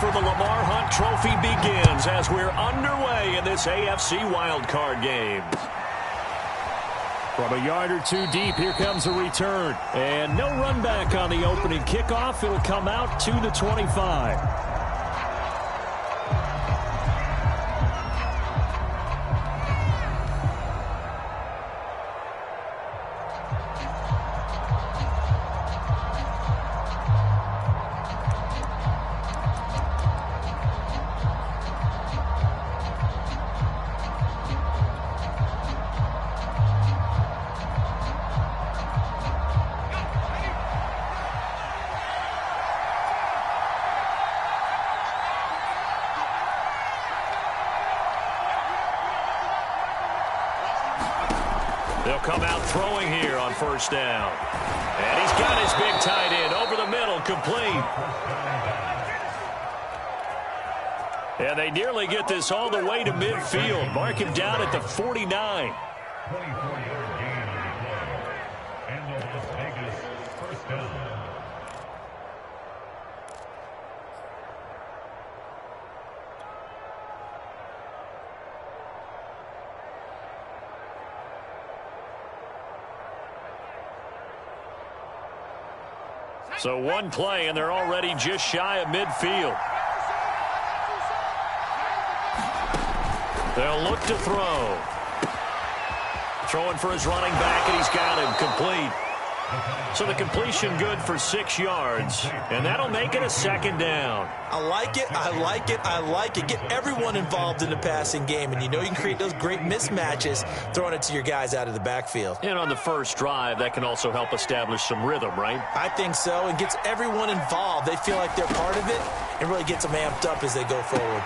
for the Lamar Hunt Trophy begins as we're underway in this AFC wildcard game. From a yard or two deep, here comes a return. And no run back on the opening kickoff. It'll come out to the 25. They'll come out throwing here on first down. And he's got his big tight end over the middle, complete. And they nearly get this all the way to midfield. Mark him down at the 49. So one play, and they're already just shy of midfield. They'll look to throw. Throwing for his running back, and he's got him complete. So the completion good for 6 yards, and that'll make it a second down. I like it, I like it, I like it. Get everyone involved in the passing game, and you know you can create those great mismatches throwing it to your guys out of the backfield. And on the first drive, that can also help establish some rhythm, right? I think so, and gets everyone involved. They feel like they're part of it, and really gets them amped up as they go forward.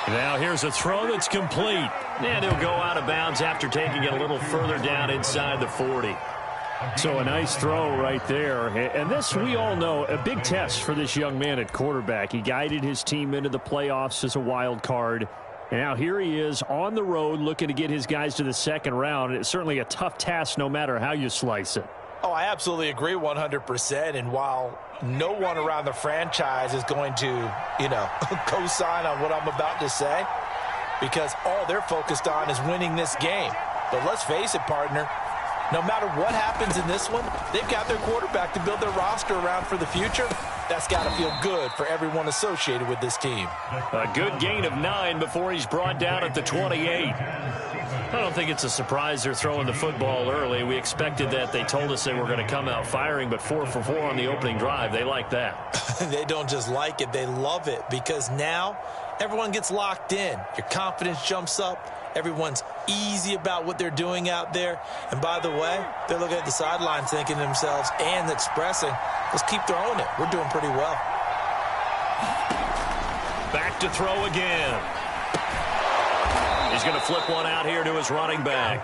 Now here's a throw that's complete. And he'll go out of bounds after taking it a little further down inside the 40. So a nice throw right there. And this, we all know, a big test for this young man at quarterback. He guided his team into the playoffs as a wild card. And now here he is on the road looking to get his guys to the second round. It's certainly a tough task no matter how you slice it. Oh, I absolutely agree 100%. And while no one around the franchise is going to, co-sign on what I'm about to say, because all they're focused on is winning this game. But let's face it, partner, no matter what happens in this one, they've got their quarterback to build their roster around for the future. That's got to feel good for everyone associated with this team. A good gain of 9 before he's brought down at the 28. I don't think it's a surprise they're throwing the football early. We expected that. They told us they were going to come out firing, but 4 for 4 on the opening drive. They like that. They don't just like it. They love it, because now everyone gets locked in. Your confidence jumps up. Everyone's easy about what they're doing out there. And by the way, they're looking at the sidelines thinking to themselves and expressing, let's keep throwing it. We're doing pretty well. Back to throw again. He's going to flip one out here to his running back.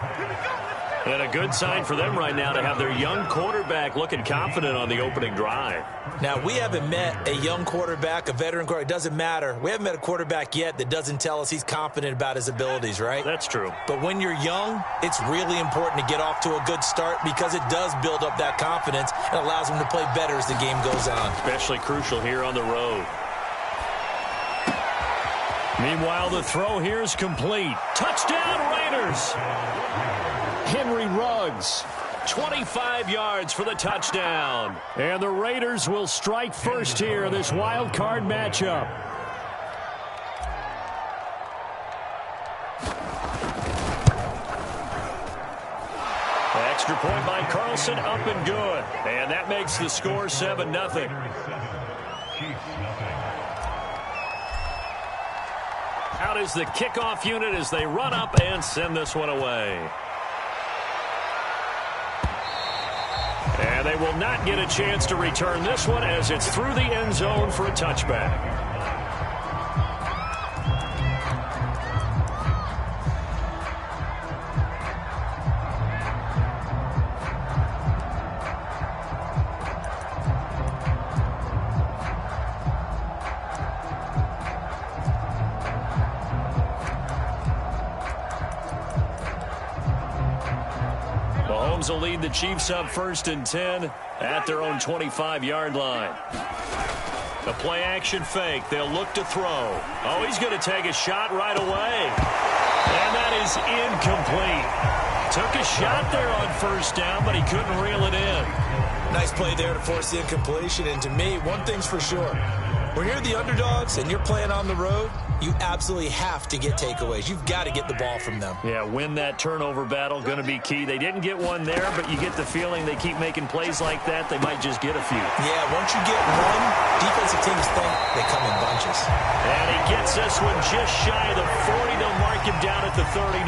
And a good sign for them right now to have their young quarterback looking confident on the opening drive. Now, we haven't met a young quarterback, a veteran quarterback. It doesn't matter. We haven't met a quarterback yet that doesn't tell us he's confident about his abilities, right? That's true. But when you're young, it's really important to get off to a good start, because it does build up that confidence and allows them to play better as the game goes on. Especially crucial here on the road. Meanwhile, the throw here is complete. Touchdown, Raiders! Henry Ruggs. 25 yards for the touchdown. And the Raiders will strike first here in this wild card matchup. Extra point by Carlson, up and good. And that makes the score 7-0. Out is the kickoff unit as they run up and send this one away. And they will not get a chance to return this one as it's through the end zone for a touchback. Mahomes will lead the Chiefs up 1st and 10 at their own 25-yard line. A play-action fake. They'll look to throw. Oh, he's going to take a shot right away. And that is incomplete. Took a shot there on first down, but he couldn't reel it in. Nice play there to force the incompletion. And to me, one thing's for sure. When you're the underdogs and you're playing on the road, you absolutely have to get takeaways. You've got to get the ball from them. Yeah, win that turnover battle, going to be key. They didn't get one there, but you get the feeling they keep making plays like that, they might just get a few. Yeah, once you get one, defensive teams think they come in bunches. And he gets this one just shy of the 40. They'll mark him down at the 39.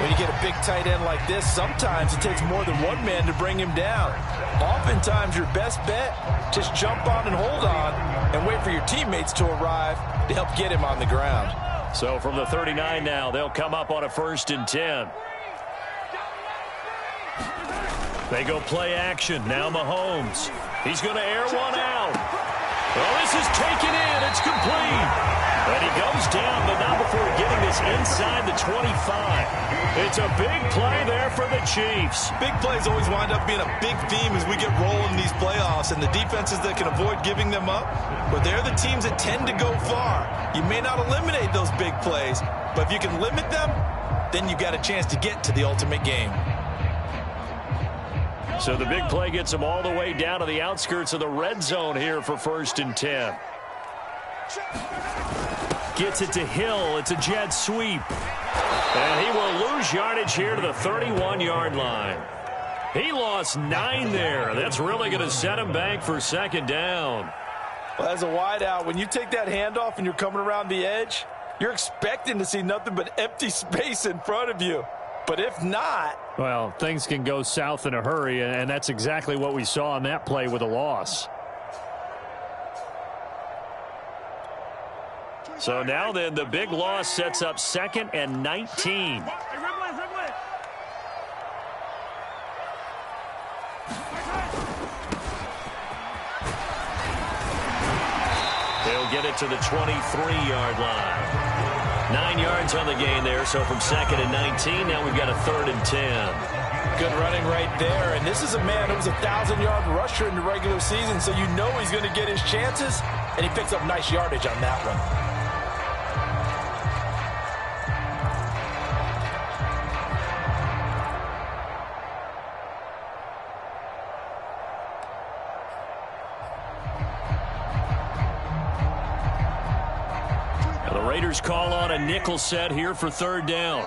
When you get a big tight end like this, sometimes it takes more than one man to bring him down. Oftentimes, your best bet, just jump on and hold on and wait for your teammates to arrive to help get him on the ground. So from the 39 now, they'll come up on a 1st and 10. They go play action. Now Mahomes. He's going to air one out. Well, this is taken in. It's complete. And he goes down, but not before getting this inside the 25. It's a big play there for the Chiefs. Big plays always wind up being a big theme as we get rolling in these playoffs, and the defenses that can avoid giving them up, but they're the teams that tend to go far. You may not eliminate those big plays, but if you can limit them, then you've got a chance to get to the ultimate game. So the big play gets them all the way down to the outskirts of the red zone here for 1st and 10. Gets it to Hill. It's a jet sweep. And he will lose yardage here to the 31-yard line. He lost 9 there. That's really going to set him back for 2nd down. Well, as a wideout, when you take that handoff and you're coming around the edge, you're expecting to see nothing but empty space in front of you. But if not... Well, things can go south in a hurry, and that's exactly what we saw on that play with a loss. So now then, the big loss sets up 2nd and 19. They'll get it to the 23-yard line. 9 yards on the gain there, so from 2nd and 19, now we've got a 3rd and 10. Good running right there, and this is a man who was a 1,000-yard rusher in the regular season, so you know he's going to get his chances, and he picks up nice yardage on that one. Raiders call on a nickel set here for 3rd down.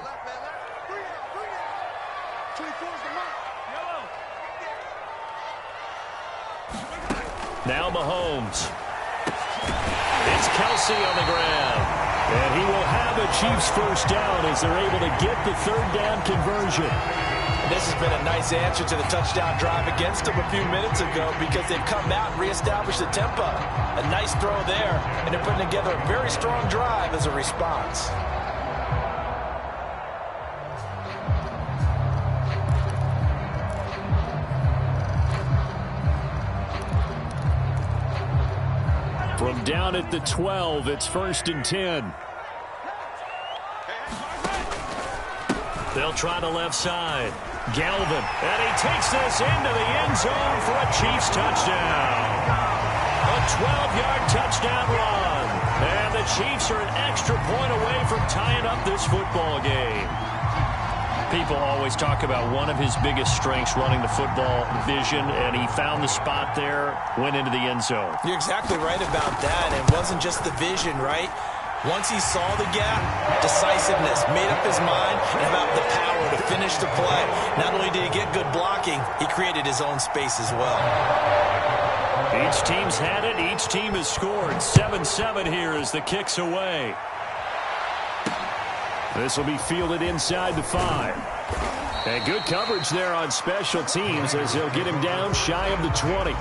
Now Mahomes. It's Kelsey on the ground. And he will have a Chiefs 1st down as they're able to get the 3rd down conversion. This has been a nice answer to the touchdown drive against them a few minutes ago because they've come out and reestablished the tempo. A nice throw there, and they're putting together a very strong drive as a response. From down at the 12, it's 1st and 10. They'll try the left side. Galvin, and he takes this into the end zone for a Chiefs touchdown. A 12-yard touchdown run. And the Chiefs are an extra point away from tying up this football game. People always talk about one of his biggest strengths running the football, vision, and he found the spot there, went into the end zone. You're exactly right about that. It wasn't just the vision, right? Once he saw the gap, decisiveness, made up his mind, and about the power to finish the play. Not only did he get good blocking, he created his own space as well. Each team's had it. Each team has scored. 7-7 here as the kick's away. This will be fielded inside the 5. And good coverage there on special teams as they'll get him down shy of the 20.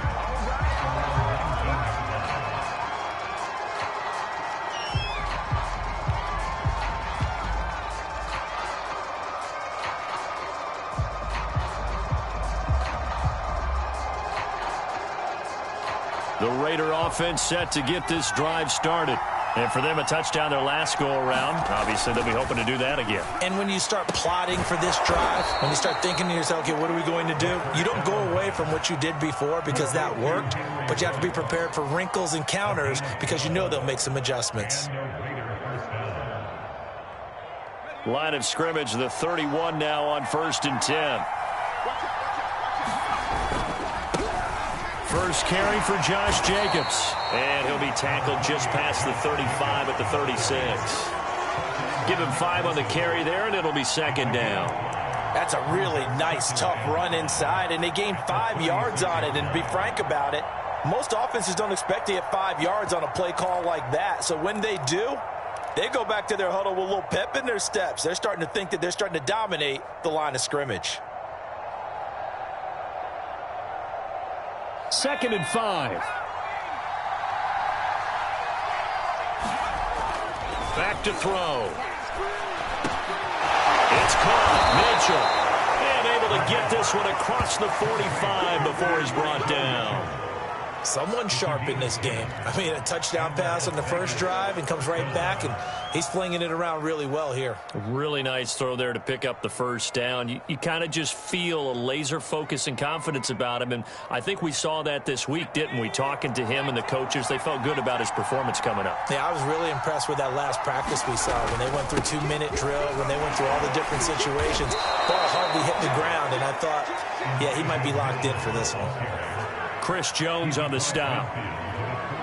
The Raider offense set to get this drive started. And for them, a touchdown their last go-around. Obviously, they'll be hoping to do that again. And when you start plotting for this drive, when you start thinking to yourself, okay, what are we going to do? You don't go away from what you did before because that worked, but you have to be prepared for wrinkles and counters because you know they'll make some adjustments. Line of scrimmage, the 31 now on 1st and 10. First carry for Josh Jacobs. And he'll be tackled just past the 35 at the 36. Give him 5 on the carry there, and it'll be 2nd down. That's a really nice, tough run inside, and they gained 5 yards on it. And to be frank about it, most offenses don't expect to get 5 yards on a play call like that. So when they do, they go back to their huddle with a little pep in their steps. They're starting to think that they're starting to dominate the line of scrimmage. 2nd and 5. Back to throw. It's caught. Mitchell. And able to get this one across the 45 before he's brought down. Someone sharp in this game. I mean, a touchdown pass on the first drive and comes right back, and he's flinging it around really well here. Really nice throw there to pick up the first down. You kind of just feel a laser focus and confidence about him, and I think we saw that this week, didn't we? Talking to him and the coaches, they felt good about his performance coming up. Yeah, I was really impressed with that last practice we saw when they went through 2-minute drill, when they went through all the different situations. Ball hardly hit the ground, and I thought, yeah, he might be locked in for this one. Chris Jones on the stop.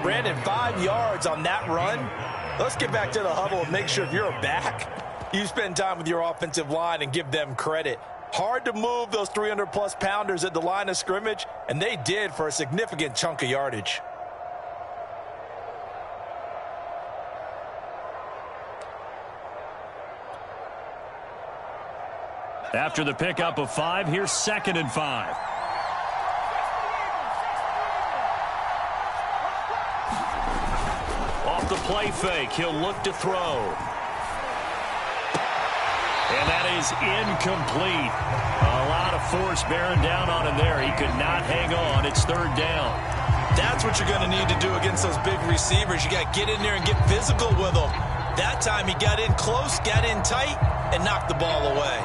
Brandon, 5 yards on that run. Let's get back to the huddle and make sure if you're a back, you spend time with your offensive line and give them credit. Hard to move those 300-plus pounders at the line of scrimmage, and they did for a significant chunk of yardage. After the pickup of 5, here's 2nd and 5. The play fake. He'll look to throw. And that is incomplete. A lot of force bearing down on him there. He could not hang on. It's 3rd down. That's what you're going to need to do against those big receivers. You got to get in there and get physical with them. That time he got in close, got in tight, and knocked the ball away.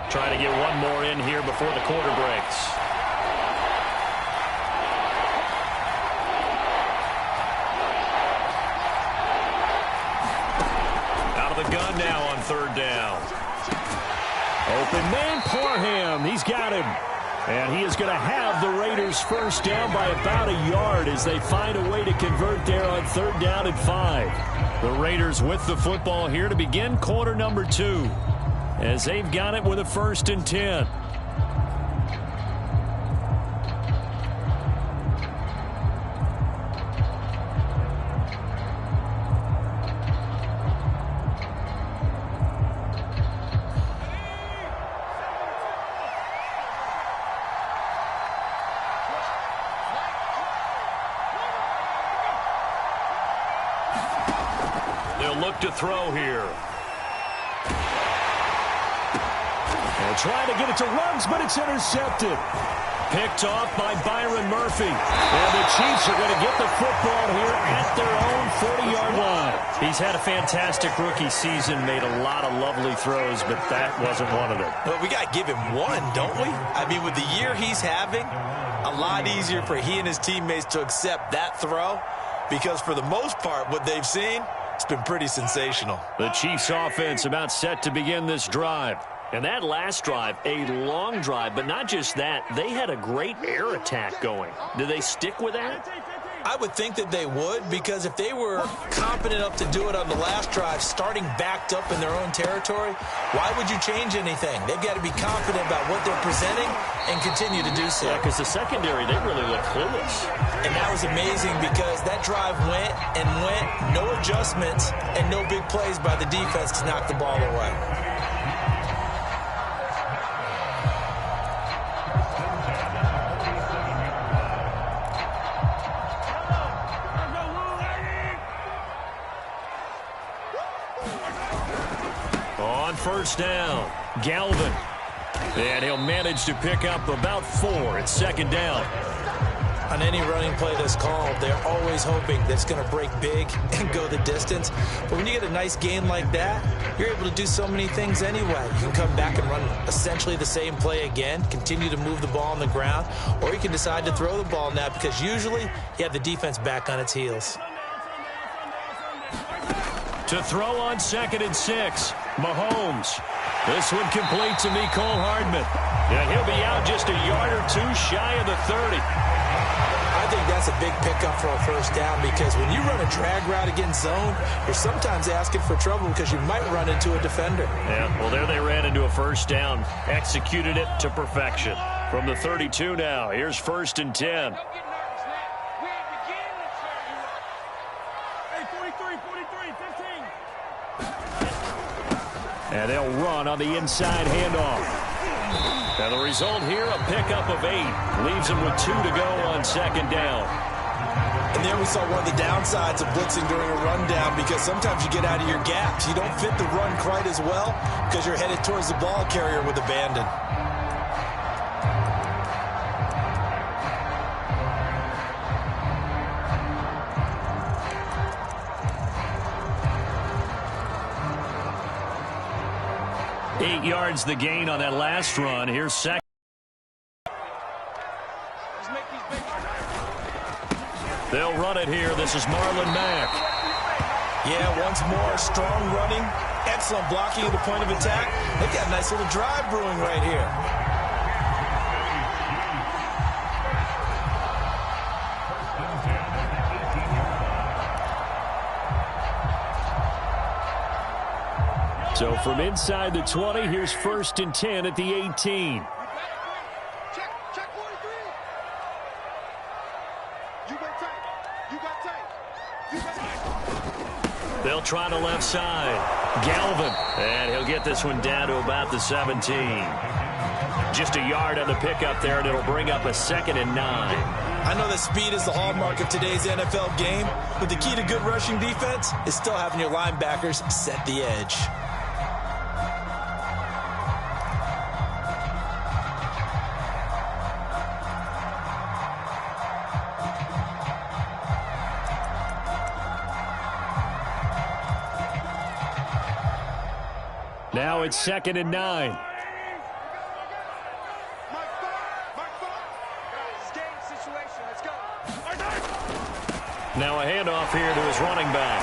Trying to get one more in here before the quarter breaks. Out of the gun now on 3rd down. Open man, Parham. He's got him. And he is going to have the Raiders first down by about a yard as they find a way to convert there on 3rd down and 5. The Raiders with the football here to begin quarter number 2. As they've got it with a 1st and 10. They'll look to throw here. Trying to get it to Ruggs, but it's intercepted. Picked off by Byron Murphy. And the Chiefs are going to get the football here at their own 40-yard line. He's had a fantastic rookie season, made a lot of lovely throws, but that wasn't one of them. Well, we got to give him one, don't we? I mean, with the year he's having, a lot easier for he and his teammates to accept that throw because for the most part, what they've seen, it's been pretty sensational. The Chiefs offense about set to begin this drive. And that last drive, a long drive, but not just that, they had a great air attack going. Do they stick with that? I would think that they would, because if they were competent enough to do it on the last drive, starting backed up in their own territory, why would you change anything? They've got to be confident about what they're presenting and continue to do so. Yeah, because the secondary, they really look clueless. And that was amazing because that drive went and went, no adjustments, and no big plays by the defense to knock the ball away. first down. Galvin. And he'll manage to pick up about 4. It's second down. On any running play that's called, they're always hoping that it's going to break big and go the distance. But when you get a nice gain like that, you're able to do so many things anyway. You can come back and run essentially the same play again, continue to move the ball on the ground, or you can decide to throw the ball now because usually you have the defense back on its heels. To throw on 2nd and 6, Mahomes. This one complete to Mecole Hardman. And he'll be out just a yard or 2 shy of the 30. I think that's a big pickup for a first down because when you run a drag route against zone, you're sometimes asking for trouble because you might run into a defender. Yeah, well, there they ran into a first down. Executed it to perfection. From the 32 now, here's 1st and 10. And they'll run on the inside handoff. And the result here, a pickup of 8. Leaves them with 2 to go on 2nd down. And there we saw one of the downsides of blitzing during a rundown because sometimes you get out of your gaps. You don't fit the run quite as well because you're headed towards the ball carrier with abandon. Eight yards the gain on that last run. Here's second. They'll run it here. This is Marlon Mack. Yeah, once more, strong running, excellent blocking at the point of attack. They've got a nice little drive brewing right here. So from inside the 20, here's 1st and 10 at the 18. Check 43. You got tight. You got tight. You got tight. They'll try to left side. Galvin. And he'll get this one down to about the 17. Just a yard on the pickup there, and it'll bring up a 2nd and 9. I know that speed is the hallmark of today's NFL game, but the key to good rushing defense is still having your linebackers set the edge. Now it's 2nd and 9. Now a handoff here to his running back.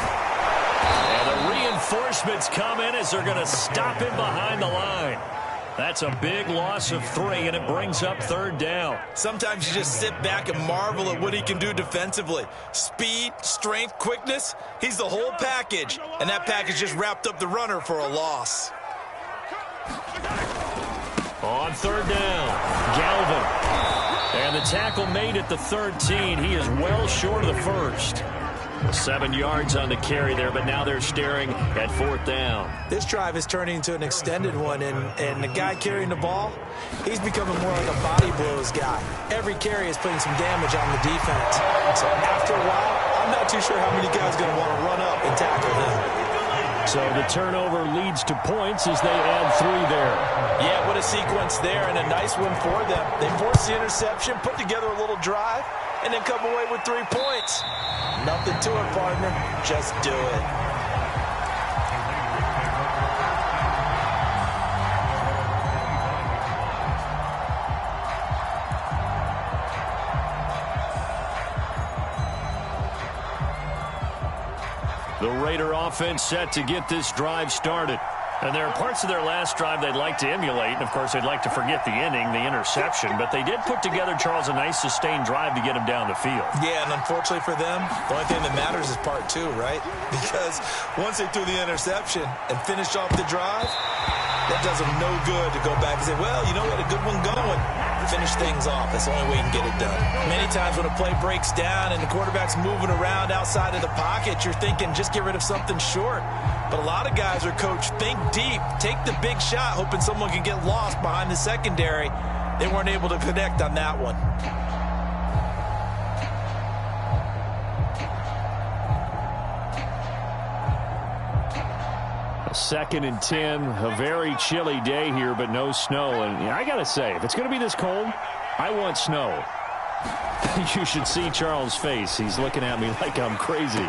And the reinforcements come in as they're going to stop him behind the line. That's a big loss of 3, and it brings up 3rd down. Sometimes you just sit back and marvel at what he can do defensively. Speed, strength, quickness, he's the whole package. And that package just wrapped up the runner for a loss. On 3rd down, Galvin. And the tackle made at the 13. He is well short of the 1st. 7 yards on the carry there, but now they're staring at 4th down. This drive is turning into an extended one, and the guy carrying the ball, he's becoming more like a body blows guy. Every carry is putting some damage on the defense. So after a while, I'm not too sure how many guys are going to want to run up and tackle him. So the turnover leads to points as they add 3 there. Yeah, what a sequence there, and a nice one for them. They force the interception, put together a little drive, and then come away with 3 points. Nothing to it, partner. Just do it. The Raider offense set to get this drive started. And there are parts of their last drive they'd like to emulate. And, of course, they'd like to forget the inning, the interception. But they did put together, Charles, a nice sustained drive to get him down the field. Yeah, and unfortunately for them, the only thing that matters is part 2, right? Because once they threw the interception and finished off the drive, that does them no good to go back and say, well, you know, we had a good one going. Finish things off. That's the only way you can get it done. Many times when a play breaks down and the quarterback's moving around outside of the pocket, you're thinking just get rid of something short. But a lot of guys are coached, think deep, take the big shot, hoping someone can get lost behind the secondary. They weren't able to connect on that one. 2nd and 10, a very chilly day here, but no snow. And I got to say, if it's going to be this cold, I want snow. You should see Charles' face. He's looking at me like I'm crazy.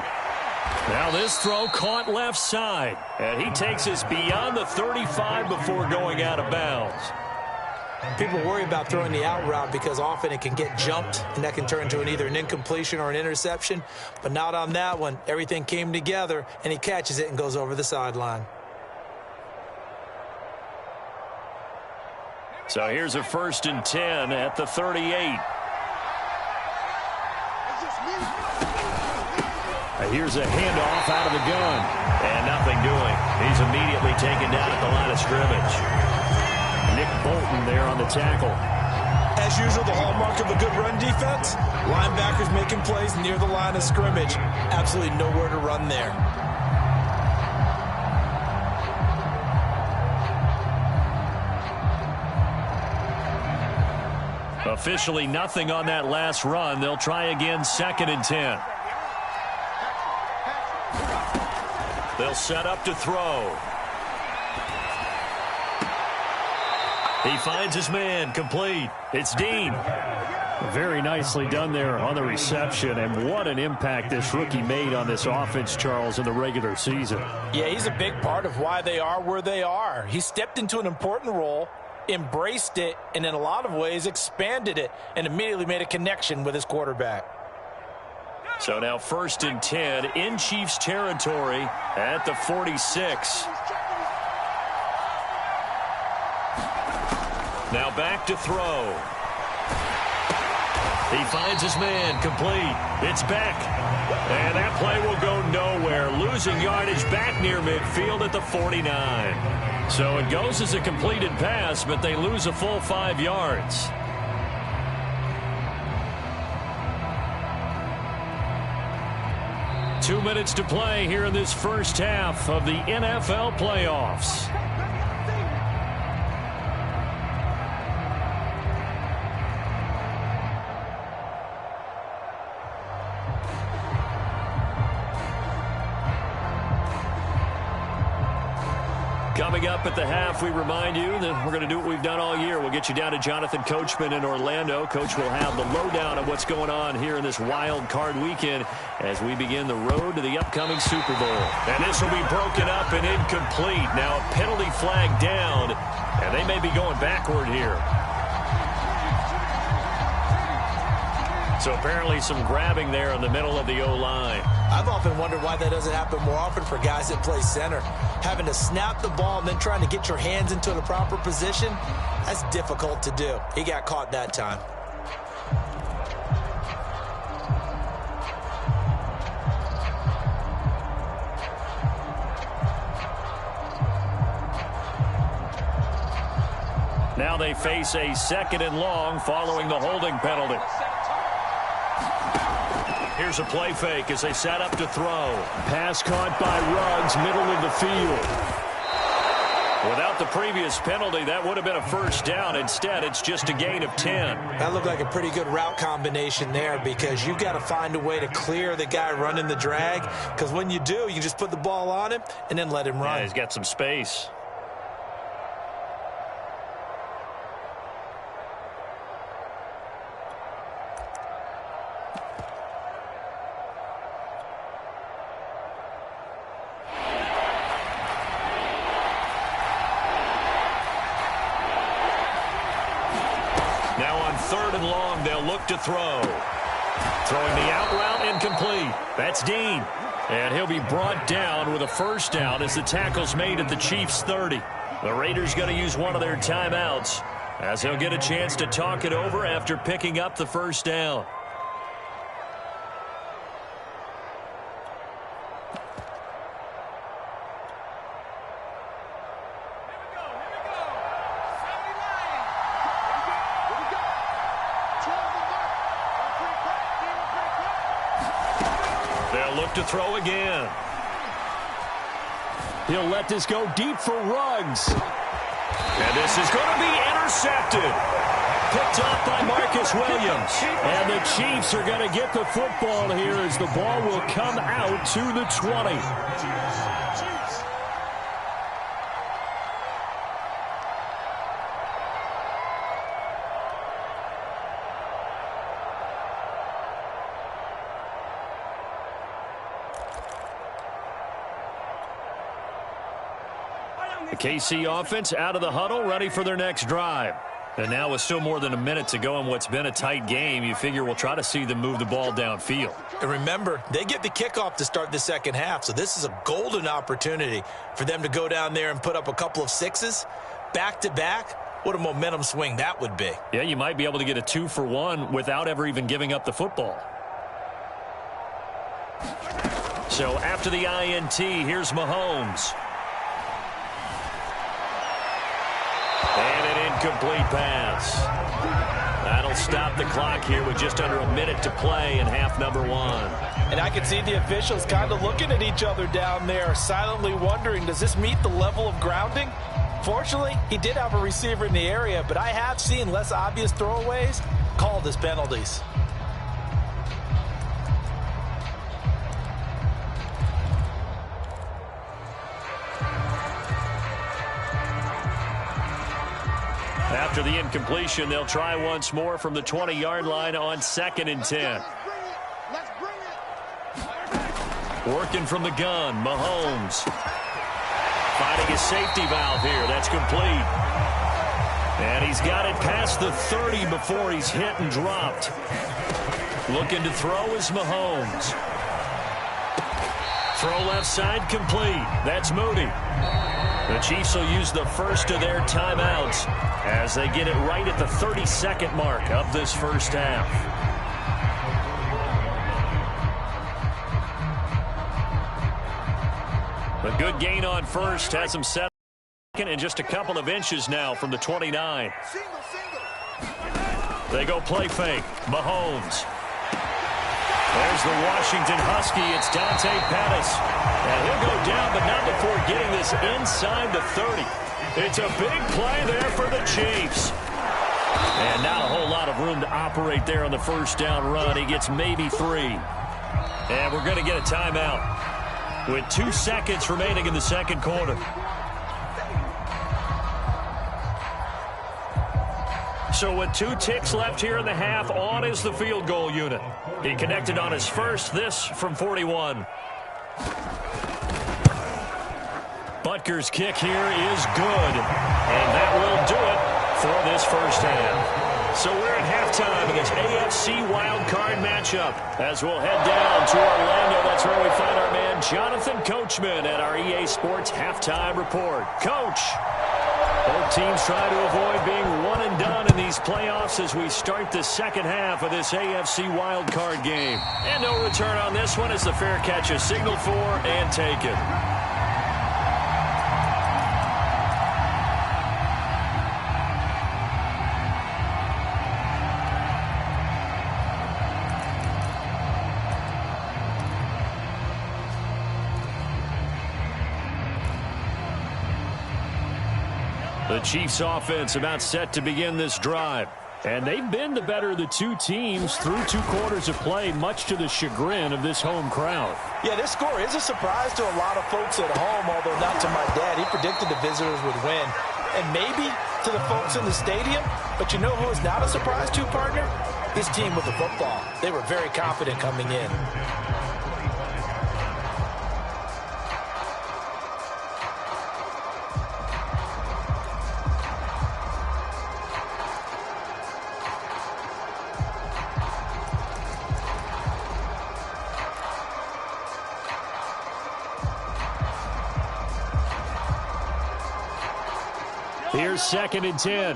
Now this throw caught left side. And he takes us beyond the 35 before going out of bounds. People worry about throwing the out route because often it can get jumped, and that can turn into either an incompletion or an interception. But not on that one. Everything came together, and he catches it and goes over the sideline. So here's a 1st and 10 at the 38. Here's a handoff out of the gun. And nothing doing. He's immediately taken down at the line of scrimmage. Nick Bolton there on the tackle. As usual, the hallmark of a good run defense, linebackers making plays near the line of scrimmage. Absolutely nowhere to run there. Officially nothing on that last run. They'll try again 2nd and 10. They'll set up to throw. He finds his man, complete. It's Dean. Very nicely done there on the reception, and what an impact this rookie made on this offense, Charles, in the regular season. Yeah, he's a big part of why they are where they are. He stepped into an important role, embraced it, and in a lot of ways expanded it, and immediately made a connection with his quarterback. So now 1st and 10 in Chiefs territory at the 46. Now back to throw. He finds his man, complete. It's Beck. And that play will go nowhere. Losing yardage back near midfield at the 49. So it goes as a completed pass, but they lose a full 5 yards. Two minutes to play here in this first half of the NFL playoffs. Coming up at the half, we remind you that we're going to do what we've done all year. We'll get you down to Jonathan Coachman in Orlando. Coach will have the lowdown of what's going on here in this wild card weekend as we begin the road to the upcoming Super Bowl. And this will be broken up and incomplete. Now a penalty flag down, and they may be going backward here. So apparently some grabbing there in the middle of the O-line. I've often wondered why that doesn't happen more often for guys that play center. Having to snap the ball and then trying to get your hands into the proper position, that's difficult to do. He got caught that time. Now they face a 2nd and long following the holding penalty. Here's a play fake as they set up to throw. Pass caught by Ruggs, middle of the field. Without the previous penalty, that would have been a 1st down. Instead, it's just a gain of 10. That looked like a pretty good route combination there because you've got to find a way to clear the guy running the drag, because when you do, you just put the ball on him and then let him run. Yeah, he's got some space. To throw. Throwing the out route incomplete. That's Dean. And he'll be brought down with a 1st down as the tackle's made at the Chiefs' 30. The Raiders going to use one of their timeouts as he'll get a chance to talk it over after picking up the 1st down. To throw again. He'll let this go deep for Ruggs. And this is going to be intercepted. Picked off by Marcus Williams. And the Chiefs are going to get the football here as the ball will come out to the 20. The KC offense out of the huddle, ready for their next drive. And now with still more than a minute to go in what's been a tight game, you figure we'll try to see them move the ball downfield. And remember, they get the kickoff to start the second half, so this is a golden opportunity for them to go down there and put up a couple of sixes back-to-back. What a momentum swing that would be. Yeah, you might be able to get a 2-for-1 without ever even giving up the football. So after the INT, here's Mahomes. And an incomplete pass. That'll stop the clock here with just under a minute to play in half number 1. And I can see the officials kind of looking at each other down there, silently wondering, does this meet the level of grounding? Fortunately, he did have a receiver in the area, but I have seen less obvious throwaways called as penalties. After the incompletion, they'll try once more from the 20-yard line on 2nd and 10. Working from the gun, Mahomes. Finding his safety valve here. That's complete. And he's got it past the 30 before he's hit and dropped. Looking to throw is Mahomes. Throw left side complete. That's Moody. The Chiefs will use the first of their timeouts as they get it right at the 32nd mark of this first half. A good gain on first has them set and just a couple of inches now from the 29. They go play fake. Mahomes. There's the Washington Husky. It's Dante Pettis. And he'll go down, but not before getting this inside the 30. It's a big play there for the Chiefs. And not a whole lot of room to operate there on the first down run. He gets maybe 3. And we're going to get a timeout with 2 seconds remaining in the second quarter. So with 2 ticks left here in the half, on is the field goal unit. He connected on his first, this from 41. Butker's kick here is good. And that will do it for this first half. So we're at halftime in this AFC wildcard matchup. As we'll head down to Orlando, that's where we find our man Jonathan Coachman at our EA Sports Halftime Report. Coach, both teams try to avoid being one and done in these playoffs as we start the second half of this AFC wildcard game. And no return on this one as the fair catch is signaled for and taken. The Chiefs offense about set to begin this drive. And they've been the better of the 2 teams through 2 quarters of play, much to the chagrin of this home crowd. Yeah, this score is a surprise to a lot of folks at home, although not to my dad. He predicted the visitors would win. And maybe to the folks in the stadium. But you know who is not a surprise to, partner? His team with the football. They were very confident coming in. Here's 2nd and 10.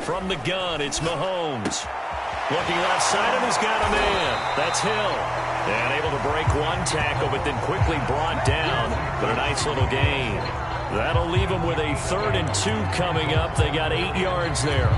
From the gun, it's Mahomes. Looking left side, and he's got a man. That's Hill. And able to break 1 tackle, but then quickly brought down. But a nice little gain. That'll leave him with a 3rd and 2 coming up. They got 8 yards there.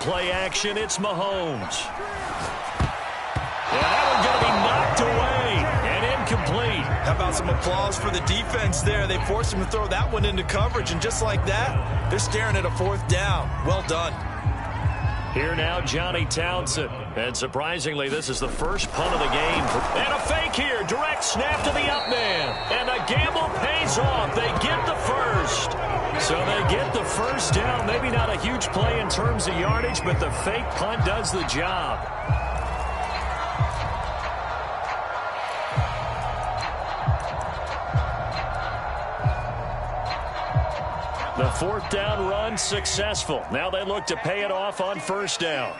Play action, it's Mahomes. And that one's going to be knocked away and incomplete. How about about some applause for the defense there. They forced him to throw that one into coverage, and just like that, they're staring at a 4th down. Well done. Here now, Johnny Townsend. And surprisingly, this is the first punt of the game. And a fake here. Direct snap to the up man. And the gamble pays off. They get the first. So they get the first down. Maybe not a huge play in terms of yardage, but the fake punt does the job. The 4th down run successful. Now they look to pay it off on 1st down.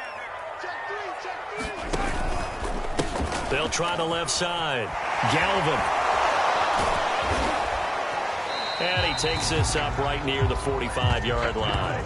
They'll try the left side. Galvin. And he takes this up right near the 45-yard line.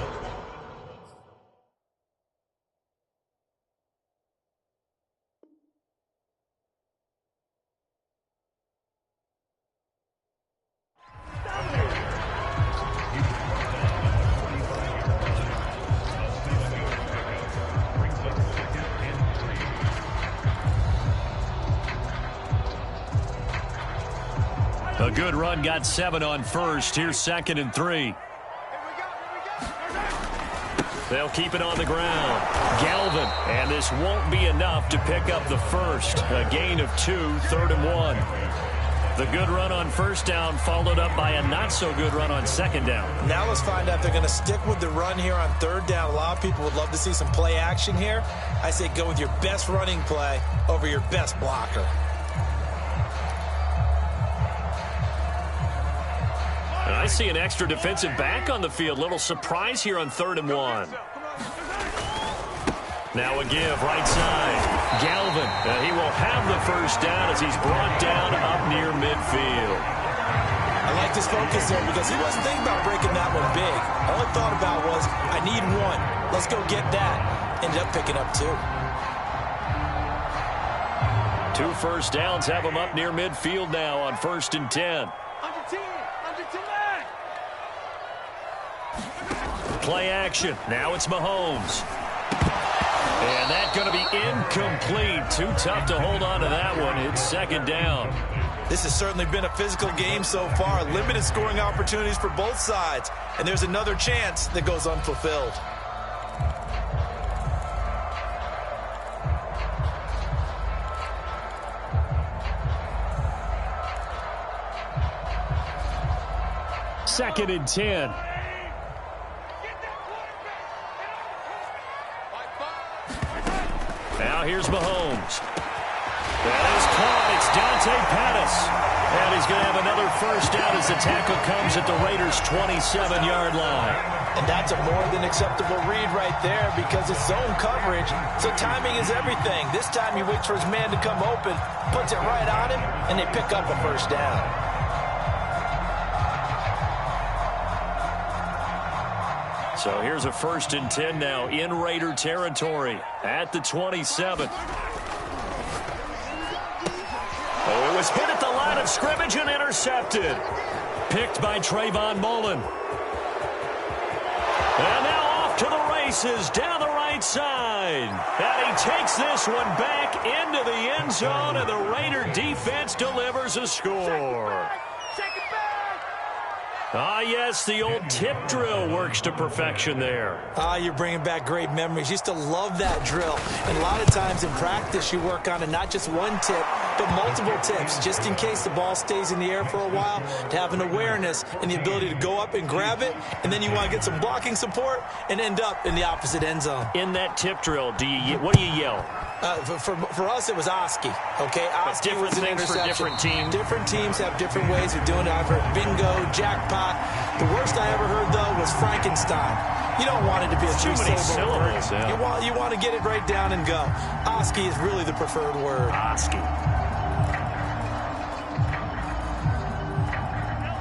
A good run, got 7 on 1st. Here's 2nd and 3. They'll keep it on the ground. Galvin, and this won't be enough to pick up the first. A gain of 2, 3rd and 1. The good run on 1st down followed up by a not-so-good run on 2nd down. Now let's find out if they're going to stick with the run here on 3rd down. A lot of people would love to see some play action here. I say go with your best running play over your best blocker. I see an extra defensive back on the field. Little surprise here on 3rd and 1. Now a give, right side. Galvin, he will have the first down as he's brought down up near midfield. I like this focus there because he wasn't thinking about breaking that one big. All he thought about was, I need 1. Let's go get that. Ended up picking up 2. 2 first downs have him up near midfield now on 1st and 10. Play action. Now it's Mahomes. And that's going to be incomplete. Too tough to hold on to that one. It's 2nd down. This has certainly been a physical game so far. Limited scoring opportunities for both sides. And there's another chance that goes unfulfilled. Second and 10. Now here's Mahomes. That is caught. It's Dante Pettis. And he's going to have another first down as the tackle comes at the Raiders' 27-yard line. And that's a more than acceptable read right there because it's zone coverage, so timing is everything. This time he waits for his man to come open, puts it right on him, and they pick up a first down. So here's a 1st and 10 now in Raider territory at the 27. Oh, it was hit at the line of scrimmage and intercepted. Picked by Trayvon Mullen. And now off to the races down the right side. And he takes this one back into the end zone, and the Raider defense delivers a score. Ah, yes, the old tip drill works to perfection there. Ah, you're bringing back great memories. Used to love that drill. And a lot of times in practice, you work on it, not just one tip, but multiple tips, just in case the ball stays in the air for a while, to have an awareness and the ability to go up and grab it, and then you want to get some blocking support and end up in the opposite end zone. In that tip drill, what do you yell? For us, it was Oski. Okay, Oski different was an things for interception. different teams. Different teams have different ways of doing it. I've heard bingo, jackpot. The worst I ever heard, though, was Frankenstein. You don't want it to be a too many syllables. Yeah. You want to get it right down and go. Oski is really the preferred word. Oski.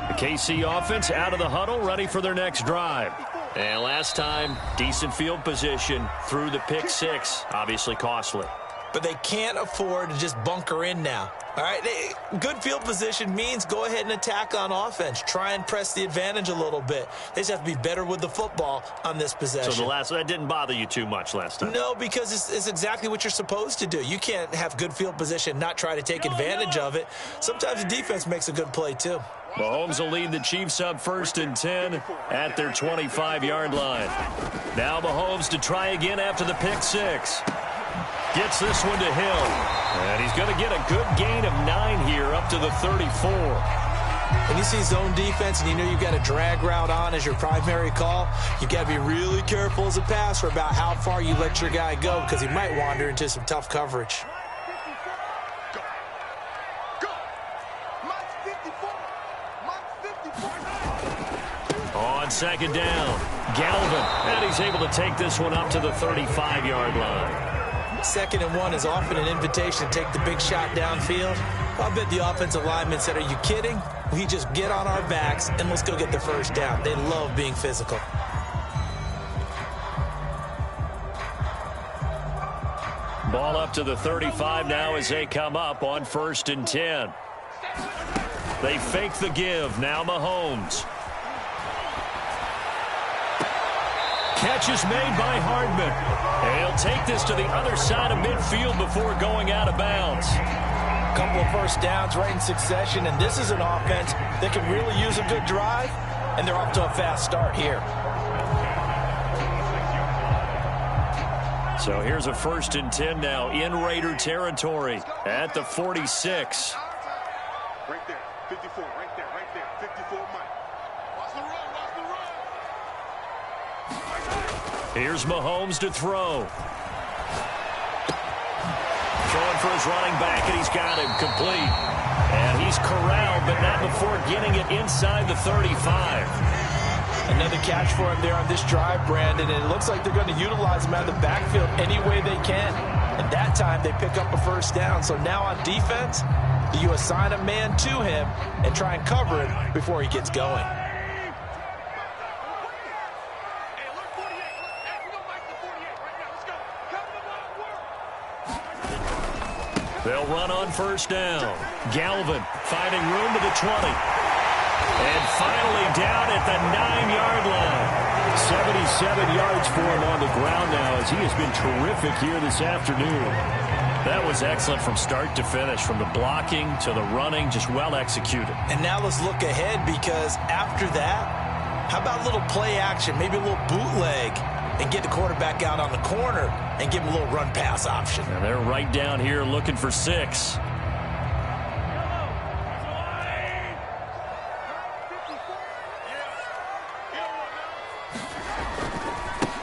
The KC offense out of the huddle, ready for their next drive. And last time, decent field position through the pick 6. Obviously costly. But they can't afford to just bunker in now. All right, good field position means go ahead and attack on offense. Try and press the advantage a little bit. They just have to be better with the football on this possession. So that didn't bother you too much last time? No, because it's exactly what you're supposed to do. You can't have good field position, not try to take advantage of it. Sometimes the defense makes a good play, too. Mahomes will lead the Chiefs up 1st and 10 at their 25-yard line. Now Mahomes to try again after the pick six. Gets this one to Hill. And he's going to get a good gain of 9 here up to the 34. When you see zone defense and you know you've got a drag route on as your primary call, you've got to be really careful as a passer about how far you let your guy go because he might wander into some tough coverage. On 2nd down, Galvin. And he's able to take this one up to the 35-yard line. 2nd and 1 is often an invitation to take the big shot downfield. I bet the offensive linemen said, are you kidding? We just get on our backs and let's go get the first down. They love being physical. Ball up to the 35 now as they come up on 1st and 10. They fake the give. Now Mahomes. Catch is made by Hardman. And he'll take this to the other side of midfield before going out of bounds. A couple of first downs right in succession, and this is an offense that can really use a good drive, and they're off to a fast start here. So here's a 1st and 10 now in Raider territory at the 46. Right there, 54, right there, 54, Mike. Watch the run, watch the run. Here's Mahomes to throw. Throwing for his running back, and he's got him complete. And he's corralled, but not before getting it inside the 35. Another catch for him there on this drive, Brandon, and it looks like they're going to utilize him out of the backfield any way they can. And that time they pick up a first down. So now on defense, you assign a man to him and try and cover him before he gets going. They'll run on 1st down. Galvin finding room to the 20. And finally down at the 9-yard line. 77 yards for him on the ground now as he has been terrific here this afternoon. That was excellent from start to finish, from the blocking to the running, just well executed. And now let's look ahead, because after that, how about a little play action, maybe a little bootleg, and get the quarterback out on the corner and give him a little run pass option. And they're right down here looking for 6.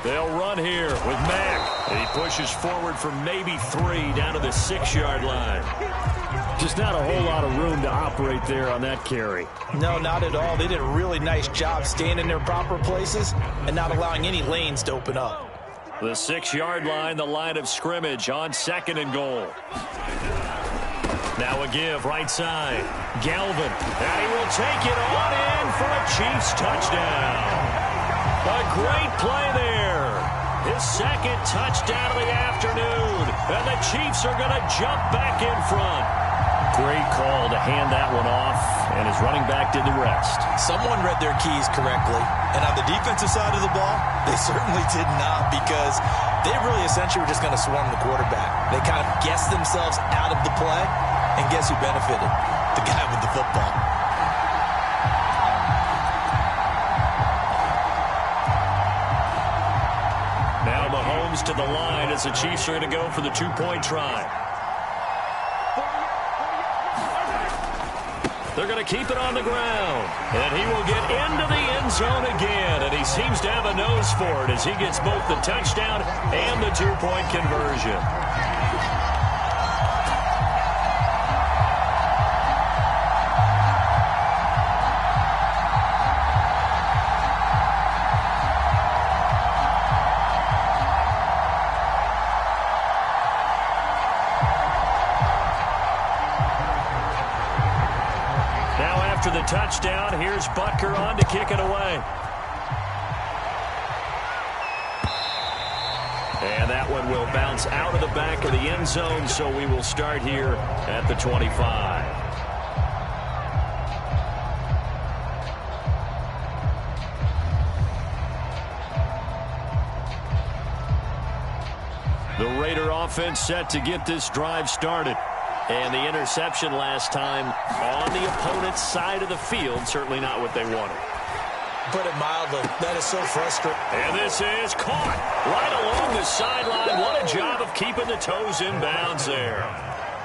They'll run here with Mack. And he pushes forward for maybe 3 down to the 6-yard line. Just not a whole lot of room to operate there on that carry. No, not at all. They did a really nice job staying in their proper places and not allowing any lanes to open up. The 6-yard line, the line of scrimmage on 2nd and goal. Now a give right side. Galvin. And he will take it on in for a Chiefs touchdown. A great play there. His 2nd touchdown of the afternoon. And the Chiefs are going to jump back in front. Great call to hand that one off, and his running back did the rest. Someone read their keys correctly, and on the defensive side of the ball, they certainly did not, because they really essentially were just going to swarm the quarterback. They kind of guessed themselves out of the play, and guess who benefited? The guy with the football. Now Mahomes to the line as the Chiefs are going to go for the 2-point try. They're going to keep it on the ground. And he will get into the end zone again. And he seems to have a nose for it as he gets both the touchdown and the 2-point conversion. After the touchdown, here's Butker on to kick it away. And that one will It'll bounce out of the back of the end zone, so we will start here at the 25. The Raider offense set to get this drive started. And the interception last time on the opponent's side of the field, certainly not what they wanted. Put it mildly, that is so frustrating. And this is caught right along the sideline. What a job of keeping the toes in bounds there.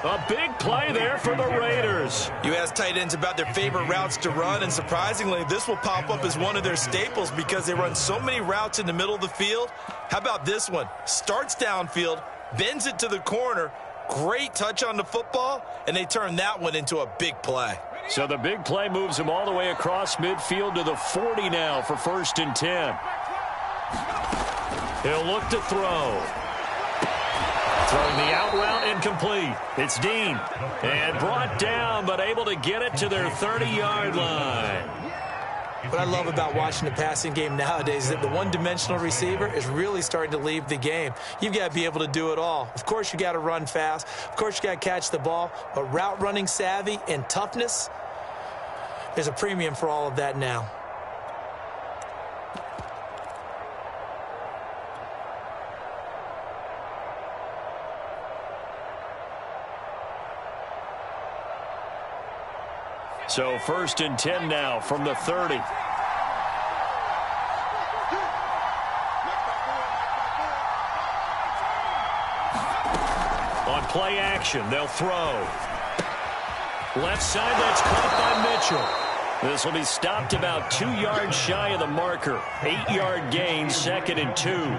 A big play there for the Raiders. You ask tight ends about their favorite routes to run, and surprisingly, this will pop up as one of their staples because they run so many routes in the middle of the field. How about this one? Starts downfield, bends it to the corner, great touch on the football, and they turn that one into a big play. So the big play moves him all the way across midfield to the 40 now for 1st and 10. He'll look to throw. Throwing the out route incomplete. It's Dean. And brought down, but able to get it to their 30-yard line. What I love about watching the passing game nowadays is that the one-dimensional receiver is really starting to leave the game. You've got to be able to do it all. Of course, you got to run fast. Of course, you got to catch the ball. But route running savvy and toughness, there's a premium for all of that now. So 1st and 10 now from the 30. On play action, they'll throw. Left side, that's caught by Mitchell. This will be stopped about 2 yards shy of the marker. 8-yard gain, 2nd and 2.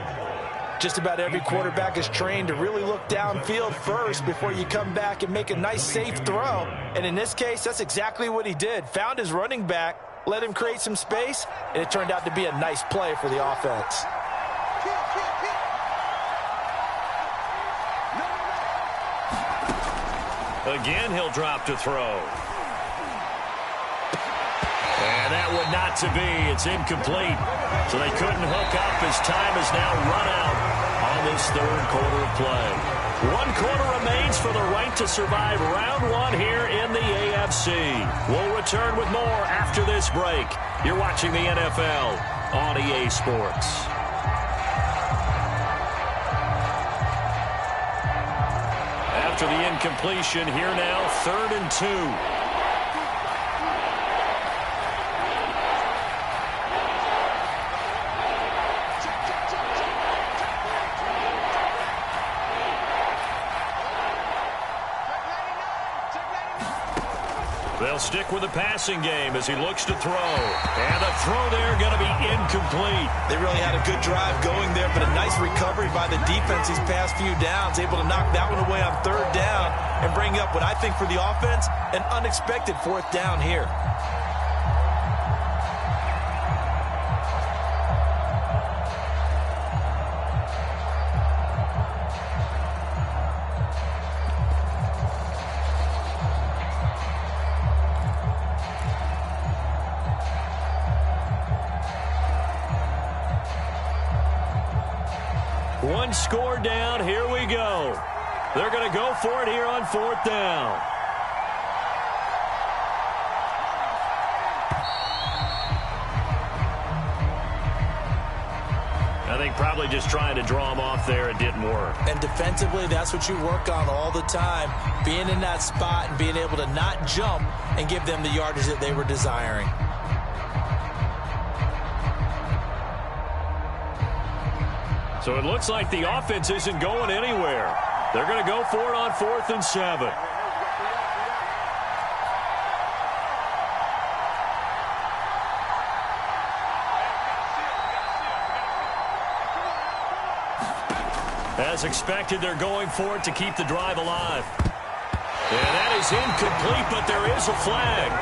Just about every quarterback is trained to really look downfield first before you come back and make a nice, safe throw. And in this case, that's exactly what he did. Found his running back, let him create some space, and it turned out to be a nice play for the offense. Again, he'll drop to throw. And that would not to be. It's incomplete. So they couldn't hook up as time is now run out on this 3rd quarter of play. 1 quarter remains for the right to survive round 1 here in the AFC. We'll return with more after this break. You're watching the NFL on EA Sports. After the incompletion, here now, 3rd and 2. They'll stick with the passing game as he looks to throw. And the throw there going to be incomplete. They really had a good drive going there, but a nice recovery by the defense these past few downs, able to knock that one away on 3rd down and bring up what I think for the offense, an unexpected 4th down here. One score down. Here we go. They're going to go for it here on 4th down. I think probably just trying to draw him off there. It didn't work. And defensively, that's what you work on all the time. Being in that spot and being able to not jump and give them the yardage that they were desiring. So it looks like the offense isn't going anywhere. They're going to go for it on 4th and 7. As expected, they're going for it to keep the drive alive. And that is incomplete, but there is a flag.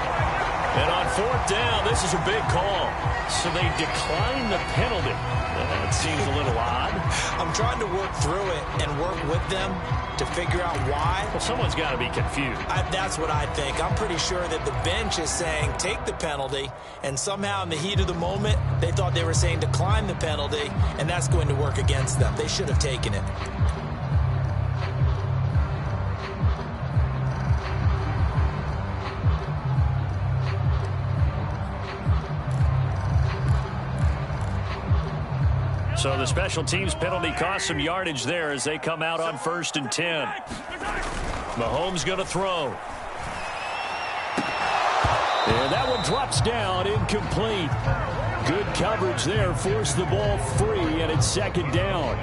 And on 4th down, this is a big call. So they decline the penalty. That seems a little odd. I'm trying to work through it and work with them to figure out why. Well, someone's got to be confused. That's what I think. I'm pretty sure that the bench is saying take the penalty, and somehow in the heat of the moment, they thought they were saying decline the penalty, and that's going to work against them. They should have taken it. So the special teams penalty cost some yardage there as they come out on 1st and 10. Mahomes going to throw. And that one drops down, incomplete. Good coverage there, forced the ball free, and it's 2nd down.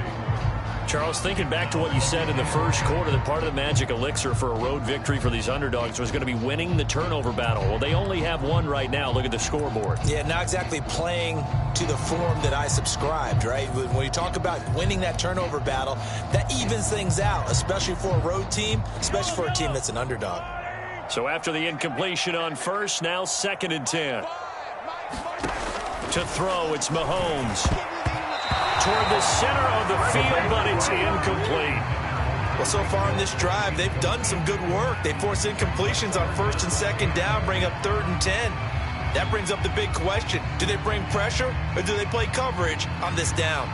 Charles, thinking back to what you said in the first quarter, that part of the magic elixir for a road victory for these underdogs was going to be winning the turnover battle. Well, they only have one right now. Look at the scoreboard. Yeah, not exactly playing to the form that I subscribed, right? When you talk about winning that turnover battle, that evens things out, especially for a road team, especially for a team that's an underdog. So after the incompletion on 1st, now 2nd and 10. To throw, it's Mahomes. Toward the center of the field, but it's incomplete. Well, so far in this drive, they've done some good work. They forced incompletions on 1st and 2nd down, bring up 3rd and 10. That brings up the big question. Do they bring pressure or do they play coverage on this down?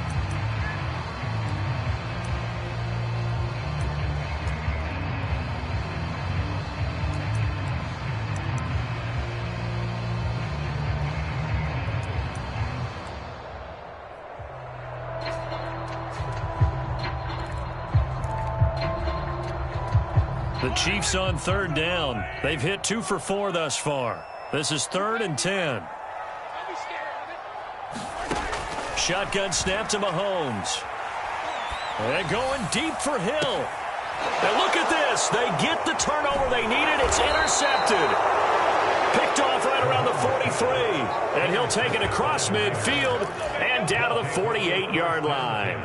The Chiefs on 3rd down. They've hit 2 for 4 thus far. This is 3rd and 10. Shotgun snap to Mahomes. And going deep for Hill. And look at this. They get the turnover they needed. It's intercepted. Picked off right around the 43. And he'll take it across midfield and down to the 48-yard line.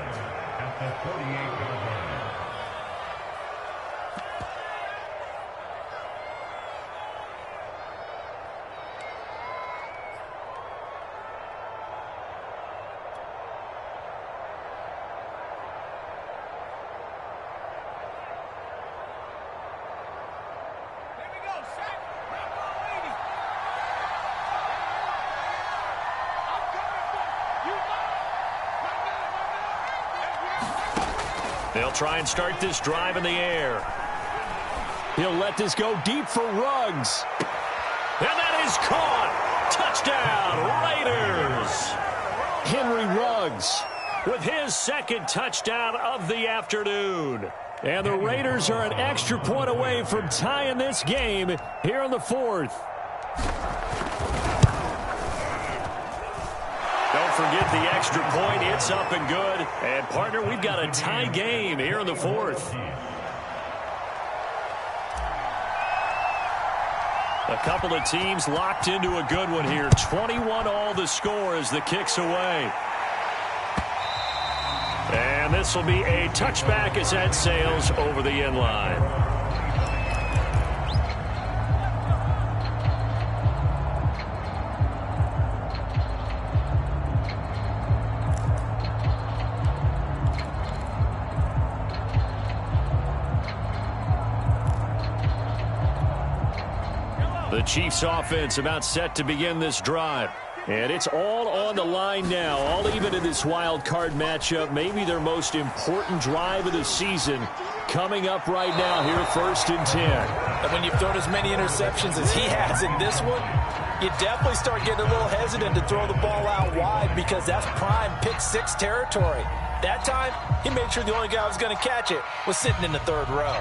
They'll try and start this drive in the air. He'll let this go deep for Ruggs. And that is caught. Touchdown, Raiders. Henry Ruggs with his 2nd touchdown of the afternoon. And the Raiders are an extra point away from tying this game here in the 4th. Don't forget the extra point. It's up and good. And, partner, we've got a tie game here in the 4th. A couple of teams locked into a good one here. 21 all the score as the kick's away. And this will be a touchback as that sails over the end line. The Chiefs offense about set to begin this drive. And it's all on the line now, all even in this wild card matchup. Maybe their most important drive of the season coming up right now here, 1st and 10. And when you've thrown as many interceptions as he has in this one, you definitely start getting a little hesitant to throw the ball out wide because that's prime pick 6 territory. That time, he made sure the only guy who was going to catch it was sitting in the 3rd row.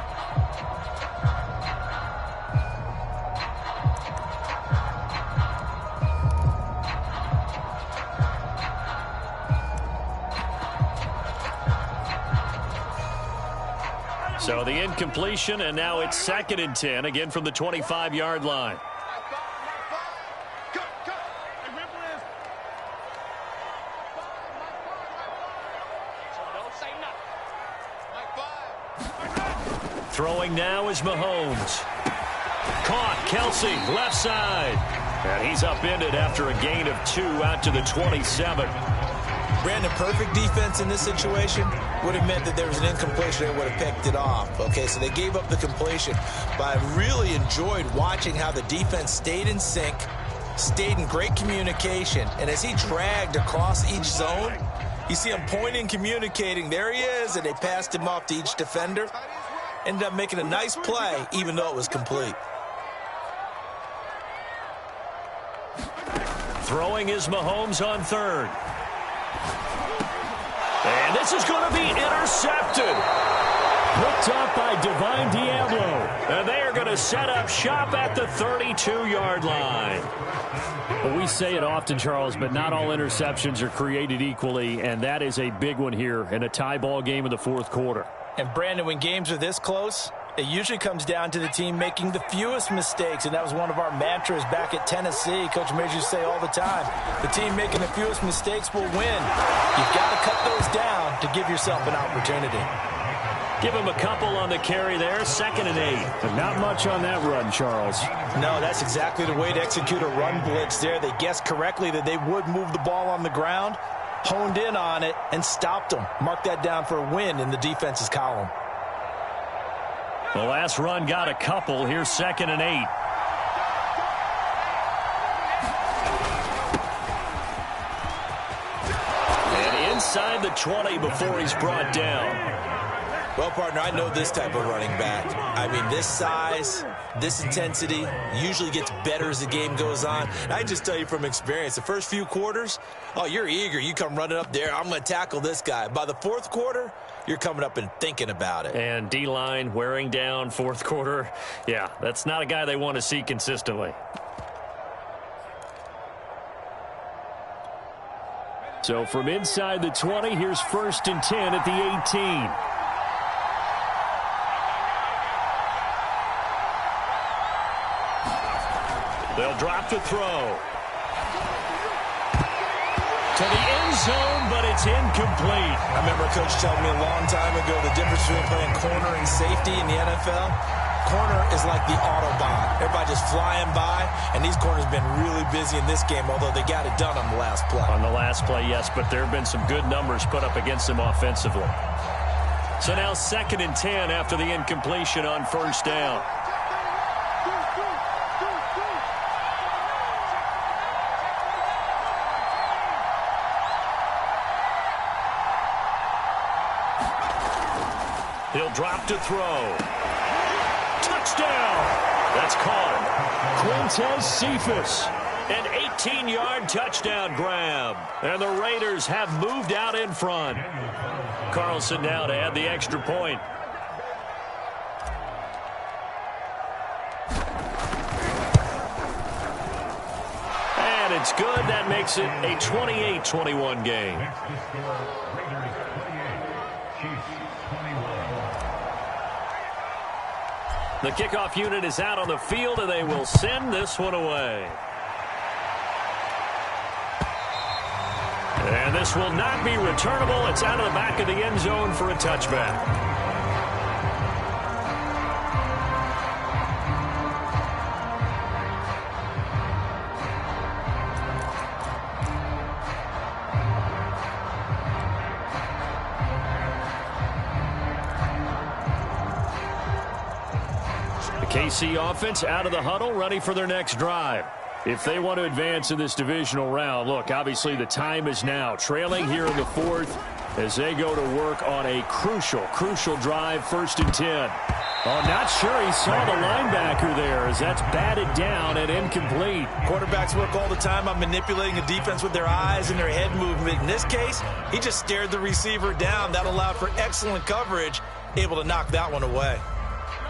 So the incompletion, and now it's 2nd and 10, again from the 25-yard line. Throwing now is Mahomes. Caught, Kelsey, left side. And he's upended after a gain of 2 out to the 27. Brandon, perfect defense in this situation would have meant that there was an incompletion. They would have picked it off. Okay, so they gave up the completion. But I really enjoyed watching how the defense stayed in sync, stayed in great communication. And as he dragged across each zone, you see him pointing, communicating. There he is, and they passed him off to each defender. Ended up making a nice play, even though it was complete. Throwing is Mahomes on 3rd. And this is going to be intercepted. Picked up by Divine Diablo. And they are going to set up shop at the 32-yard line. Well, we say it often, Charles, but not all interceptions are created equally, and that is a big one here in a tie ball game in the fourth quarter. And, Brandon, when games are this close, it usually comes down to the team making the fewest mistakes, and that was one of our mantras back at Tennessee. Coach Major used to say all the time, the team making the fewest mistakes will win. You've got to cut those down to give yourself an opportunity. Give him a couple on the carry there, 2nd and 8. But not much on that run, Charles. No, that's exactly the way to execute a run blitz there. They guessed correctly that they would move the ball on the ground, honed in on it, and stopped them. Mark that down for a win in the defense's column. The last run got a couple. Here's 2nd and 8. And inside the 20 before he's brought down. Well, partner, I know this type of running back. I mean, this size, this intensity usually gets better as the game goes on. And I just tell you from experience, the first few quarters, oh, you're eager. You come running up there, I'm going to tackle this guy. By the fourth quarter, you're coming up and thinking about it. And D-line wearing down fourth quarter. Yeah, that's not a guy they want to see consistently. So from inside the 20, here's 1st and 10 at the 18. They'll drop the throw. To the end zone, but it's incomplete. I remember a coach telling me a long time ago the difference between playing corner and safety in the NFL. Corner is like the Autobahn. Everybody just flying by, and these corners have been really busy in this game, although they got it done on the last play. On the last play, yes, but there have been some good numbers put up against them offensively. So now 2nd and 10 after the incompletion on 1st down. He'll drop to throw. Touchdown! That's caught. Quintez Cephas. An 18-yard touchdown grab. And the Raiders have moved out in front. Carlson now to add the extra point. And it's good. That makes it a 28-21 game. The kickoff unit is out on the field, and they will send this one away. And this will not be returnable. It's out of the back of the end zone for a touchback. KC offense out of the huddle, ready for their next drive. If they want to advance in this divisional round, look, obviously the time is now. Trailing here in the fourth as they go to work on a crucial drive, 1st and 10. Oh, not sure he saw the linebacker there as that's batted down and incomplete. Quarterbacks work all the time on manipulating a defense with their eyes and their head movement. In this case, he just stared the receiver down. That allowed for excellent coverage, able to knock that one away.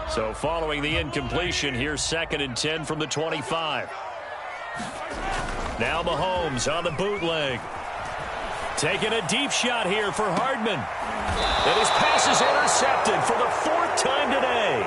So following the incompletion, here's 2nd and 10 from the 25. Now Mahomes on the bootleg. Taking a deep shot here for Hardman. And his pass is intercepted for the 4th time today.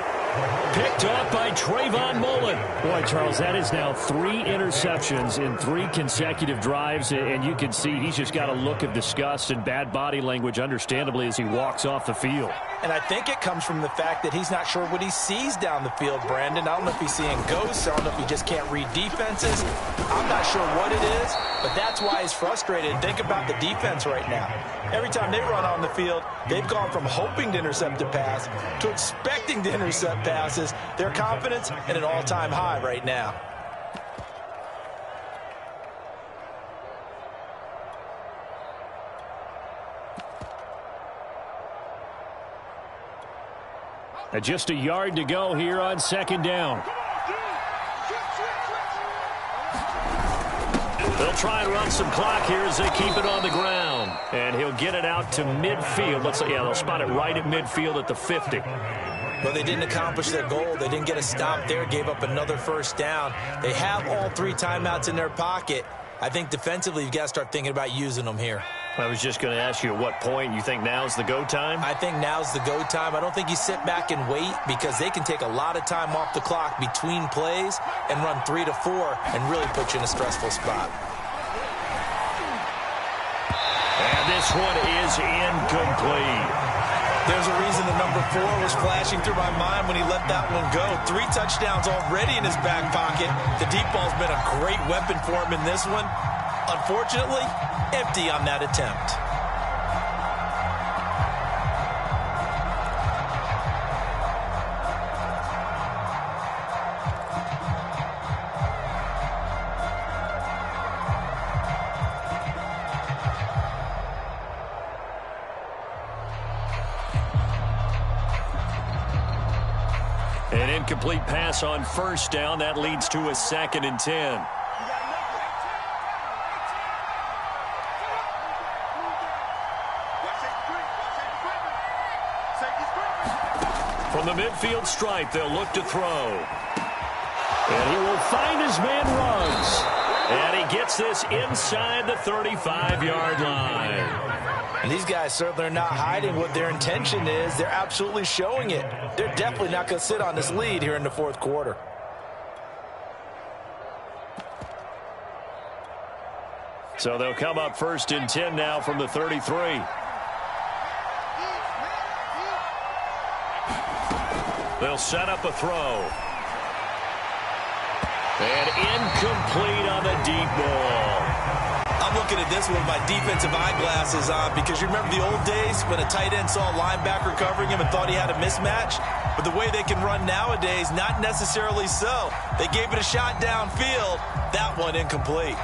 Picked up by Trayvon Mullen. Boy, Charles, that is now 3 interceptions in 3 consecutive drives, and you can see he's just got a look of disgust and bad body language, understandably, as he walks off the field. And I think it comes from the fact that he's not sure what he sees down the field, Brandon. I don't know if he's seeing ghosts. I don't know if he just can't read defenses. I'm not sure what it is, but that's why he's frustrated. And think about the defense right now. Every time they run on the field, they've gone from hoping to intercept a pass to expecting to intercept passes. Their confidence at an all-time high right now. Just a yard to go here on 2nd down. They'll try and run some clock here as they keep it on the ground. And he'll get it out to midfield. They'll spot it right at midfield at the 50. Well, they didn't accomplish their goal. They didn't get a stop there, gave up another first down. They have all 3 timeouts in their pocket. I think defensively you've got to start thinking about using them here. I was just going to ask you at what point you think now's the go time? I think now's the go time. I don't think you sit back and wait because they can take a lot of time off the clock between plays and run 3 to 4 and really put you in a stressful spot. And this one is incomplete. There's a reason the number 4 was flashing through my mind when he let that one go. 3 touchdowns already in his back pocket. The deep ball's been a great weapon for him in this one. Unfortunately, empty on that attempt. An incomplete pass on first down. That leads to a 2nd and 10. From the midfield stripe, they'll look to throw. And he will find his man Ruggs. And he gets this inside the 35-yard line. And these guys certainly are not hiding what their intention is. They're absolutely showing it. They're definitely not going to sit on this lead here in the 4th quarter. So they'll come up 1st and 10 now from the 33. They'll set up a throw. And incomplete on the deep ball. I'm looking at this with my defensive eyeglasses on because you remember the old days when a tight end saw a linebacker covering him and thought he had a mismatch? But the way they can run nowadays, not necessarily so. They gave it a shot downfield. That one incomplete.